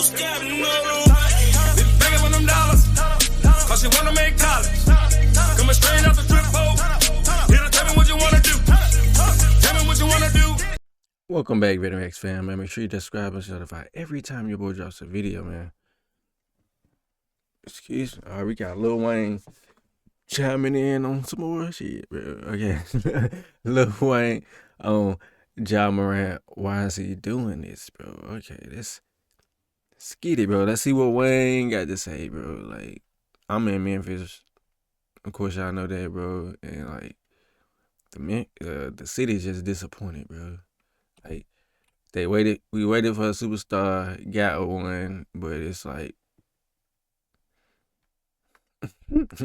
Been begging for them dollars, cause she wanna make college. Coming straight out the trip hole. Here to tell me what you wanna do. Tell me what you wanna do. Welcome back, Veteran X fam, man. Make sure you subscribe and notify every time your boy drops a video, man. Excuse me. All right, we got Lil Wayne chiming in on some more shit, bro. Okay. Lil Wayne on Ja Morant. Why is he doing this, bro? Okay, let's get it, bro. Let's see what Wayne got to say, bro. Like, I'm in Memphis. Of course, y'all know that, bro. And, like, the city's just disappointed, bro. Like, we waited for a superstar, got one, but it's like,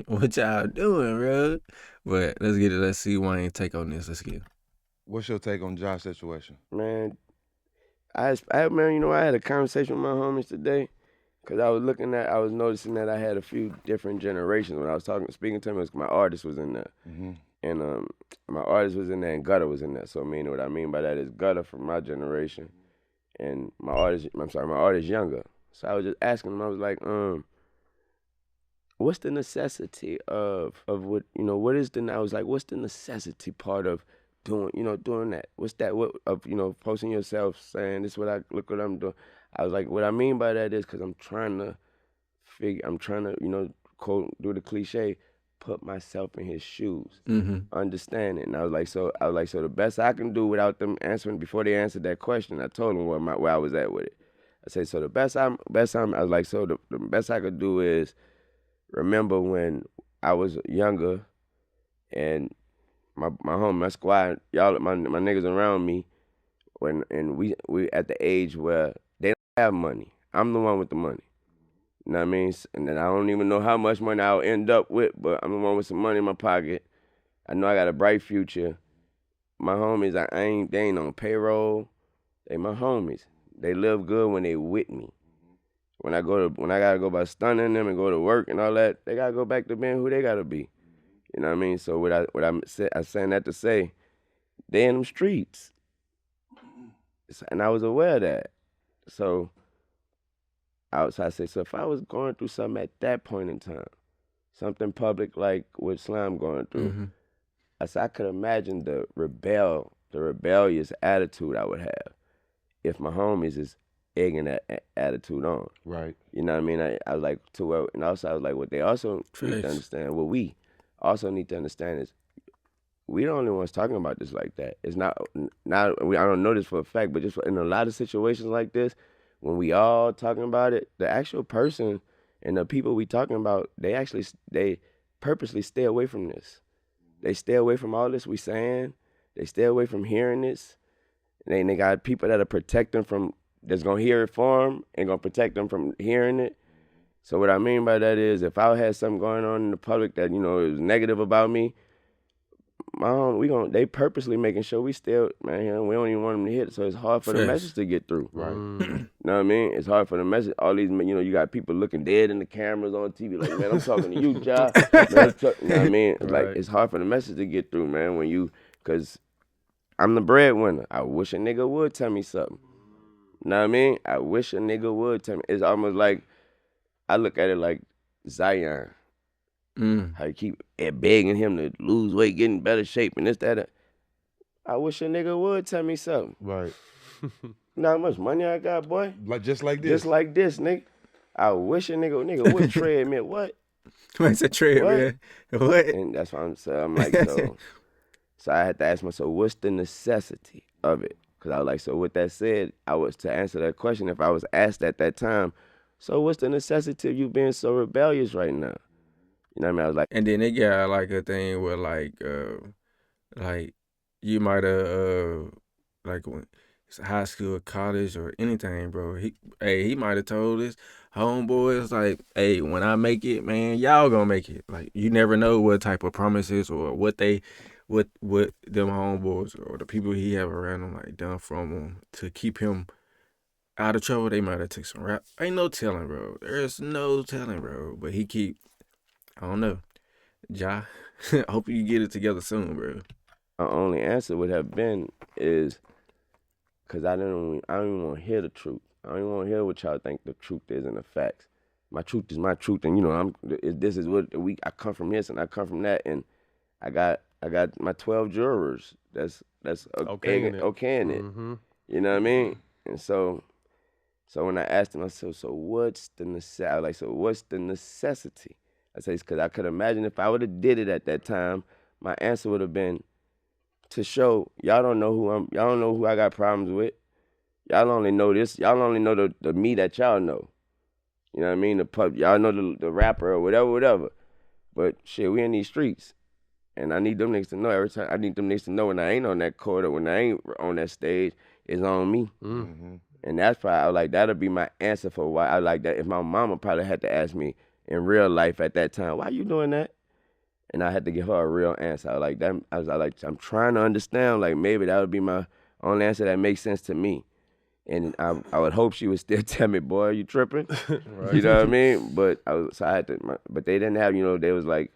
what y'all doing, bro? But let's get it. Let's see Wayne take on this. Let's get it. What's your take on Josh's situation? Man, I had a conversation with my homies today, cause I was noticing that I had a few different generations when I was speaking to him. My artist was in there, and my artist was in there, and Gutter was in there. So what I mean by that is Gutter from my generation, and my artist younger. So I was just asking him. I was like, what's the necessity of what what is the? I was like, what's the necessity part of doing that? What's that? What of posting yourself saying this? Look what I'm doing. I was like, what I mean by that is because I'm trying to quote, do the cliche, put myself in his shoes, understand it. And I was like, so the best I can do without them answering before they answered that question, I told them where I was at with it. I said, so the best I was like, so the best I could do is remember when I was younger and my home, my squad, y'all, my niggas around me, we at the age where they don't have money. I'm the one with the money. You know what I mean? And then I don't even know how much money I'll end up with, but I'm the one with some money in my pocket. I know I got a bright future. My homies, they ain't on payroll. They my homies. They live good when they with me. When I gotta go by stunning them and go to work and all that, they gotta go back to being who they gotta be. You know what I mean? So I'm saying that to say, they in them streets. And I was aware of that. So I say, so if I was going through something at that point in time, something public like what Slam going through, I said I could imagine the rebellious attitude I would have if my homies is egging that attitude on. Right. You know what I mean? I was like, and also I was like, what they also need to understand, what we also need to understand is we the only ones talking about this like that. It's not I don't know this for a fact, but just in a lot of situations like this, when we all talking about it, the actual person and the people we talking about, they purposely stay away from this. They stay away from all this we saying. They stay away from hearing this. And they got people that'll protect them from, that's gonna hear it for them and gonna protect them from hearing it. So what I mean by that is, if I had something going on in the public that is negative about me, they purposely making sure we still, man, we don't even want them to hit it. So it's hard for the message to get through. Right. You know what I mean? It's hard for the message. All these, you got people looking dead in the cameras on TV, like, man, I'm talking to you, Ja. You know what I mean? Right. Like, it's hard for the message to get through, man, because I'm the breadwinner. I wish a nigga would tell me something. You know what I mean? I wish a nigga would tell me. It's almost like, I look at it like Zion. How you keep begging him to lose weight, get in better shape, and this, that. I wish a nigga would tell me something. Right. You know how much money I got, boy? Just like this. Just like this, nigga. I wish a nigga would treadmill. What? What's a treadmill? What? And that's what I'm saying. I'm like, so I had to ask myself, what's the necessity of it? Because I was like, so with that said, I was to answer that question if I was asked at that time, so what's the necessity of you being so rebellious right now? You know what I mean? I was like, and then they got like a thing where like you might have like when it's high school, college, or anything, bro. He might have told his homeboys like, hey, when I make it, man, y'all gonna make it. Like, you never know what type of promises or what them homeboys or the people he have around him like done from him to keep him out of trouble. They might have took some rap. Ain't no telling, bro. There's no telling, bro. But he keep. I don't know. Ja, I hope you get it together soon, bro. My only answer would have been is because I don't even want to hear the truth. I don't even want to hear what y'all think the truth is and the facts. My truth is my truth, and you know this is what I come from this and I come from that, and I got my 12 jurors. That's okay in it. Mm-hmm. You know what I mean? And so when I asked him, I said, so what's the necessity? Like, so what's the necessity? I said, because I could imagine if I would have did it at that time, my answer would have been to show y'all don't know who I got problems with. Y'all only know this. Y'all only know the me that y'all know. You know what I mean? Y'all know the rapper or whatever. But shit, we in these streets. And I need them niggas to know every time. I need them niggas to know when I ain't on that court or when I ain't on that stage, it's on me. Mm-hmm. And that's probably, I was like, that'll be my answer for why I like that. If my mama probably had to ask me in real life at that time, why you doing that? And I had to give her a real answer. I like that. I'm trying to understand. Like, maybe that would be my only answer that makes sense to me. And I would hope she would still tell me, boy, you tripping? Right. You know what I mean? But I had to. But they didn't have. You know, they was like,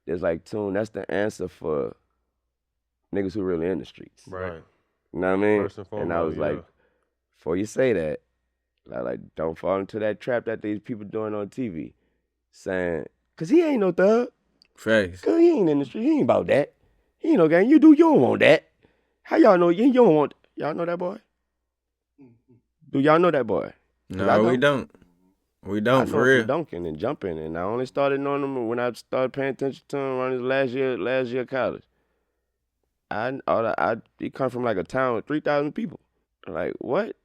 there's like, Tune, that's the answer for niggas who really in the streets. Right. You know what I mean? First and foremost, and I was like, before you say that, I like, don't fall into that trap that these people doing on TV, saying, cause he ain't no thug. Facts. Cause he ain't in the street. He ain't about that. He ain't no gang. You don't want that. How y'all know you don't want? Y'all know that boy? Do y'all know that boy? No, we don't. We don't, for real. Dunking and jumping, and I only started knowing him when I started paying attention to him around his last year of college. He come from like a town with 3,000 people. Like, what?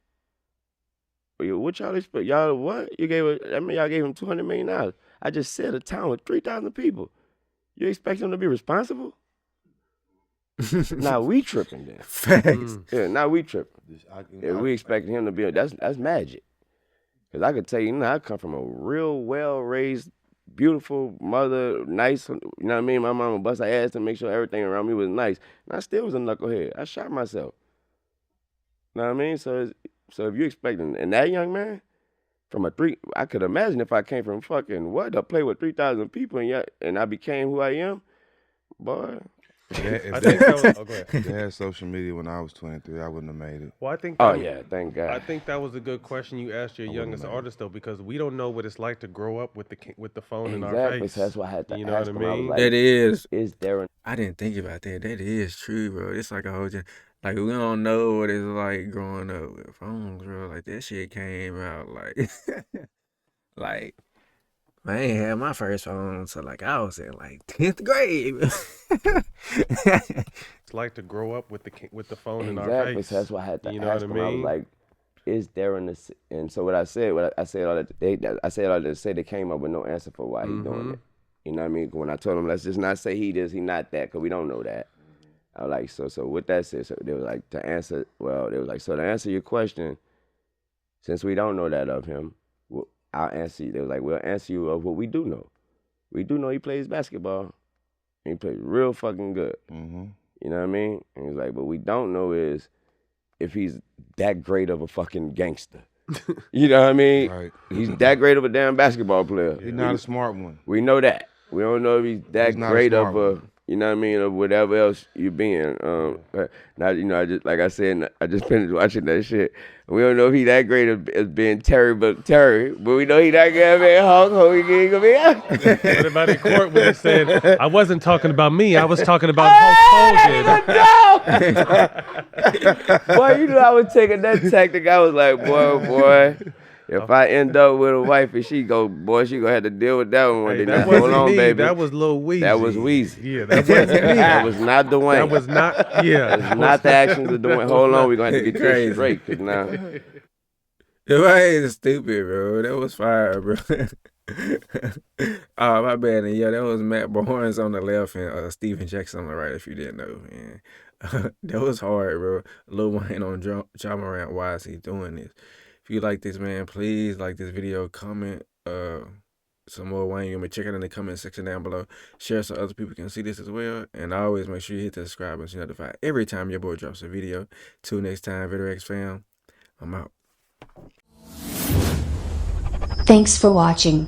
What y'all expect? Y'all what? Y'all gave him $200 million. I just said a town with 3,000 people. You expect him to be responsible? Now we tripping then. Facts. Yeah, now we tripping. If we expecting him to be, that's magic. Cause I could tell you, I come from a real well-raised, beautiful mother, nice. You know what I mean? My mama bust her ass to make sure everything around me was nice, and I still was a knucklehead. I shot myself. You know what I mean? So if you expecting, and that young man, from I could imagine if I came from fucking to play with 3,000 people, and I became who I am, boy. I think that was, go ahead. If they had social media when I was 23, I wouldn't have made it. Well, I think. Thank God. I think that was a good question you asked your youngest artist though, because we don't know what it's like to grow up with the phone in our face. That's why I had to you know ask what I him. I mean? was like, That is. Is there? I didn't think about that. That is true, bro. It's like a whole like we don't know what it's like growing up with phones, bro. Like that shit came out like like. I ain't had my first phone until like I was in like 10th grade. It's like to grow up with the phone in our face. That's why I had to you know ask what him. I mean? I was like, is there and so what I said all that to say they came up with no answer for why he doing it. You know what I mean? When I told him, let's just not say he this, he not that, because we don't know that. I was like, so with that said, so they was like, to answer your question, since we don't know that of him, I'll answer you. They was like, we'll answer you of what we do know. We do know he plays basketball. He plays real fucking good. Mm-hmm. You know what I mean? And he's like, but we don't know is if he's that great of a fucking gangster. You know what I mean? Right. He's that great of a damn basketball player. He's not a smart one. We know that. We don't know if he's that great of a, you know what I mean, of whatever else you being. Now, you know, I just finished watching that shit. We don't know if he that great as being Terry, but we know he that great as being Hulk. He ain't gonna be out. What about in court when they said, I wasn't talking about me, I was talking about Hulk Hogan. Boy, you know I was taking that tactic. I was like, boy. If I end up with a wife and she gonna have to deal with that one. Hey, that wasn't hold on, me. baby. That was Lil Weezy. That was Weezy. Yeah, that wasn't me. That was not Dwayne. That was not, yeah. That's not the actions of Dwayne. Hold on, we're gonna have to get this straight. Cause now. That ain't stupid, bro. That was fire, bro. Oh, my bad. And yeah, that was Matt Barnes on the left and Steven Jackson on the right, if you didn't know, man. That was hard, bro. Lil Wayne on Ja Morant. Why is he doing this? If you like this, man, please like this video, comment some more Wayne. You may check it in the comment section down below. Share so other people can see this as well. And always make sure you hit the subscribe button so you're notified every time your boy drops a video. Till next time, VidorX fam, I'm out. Thanks for watching.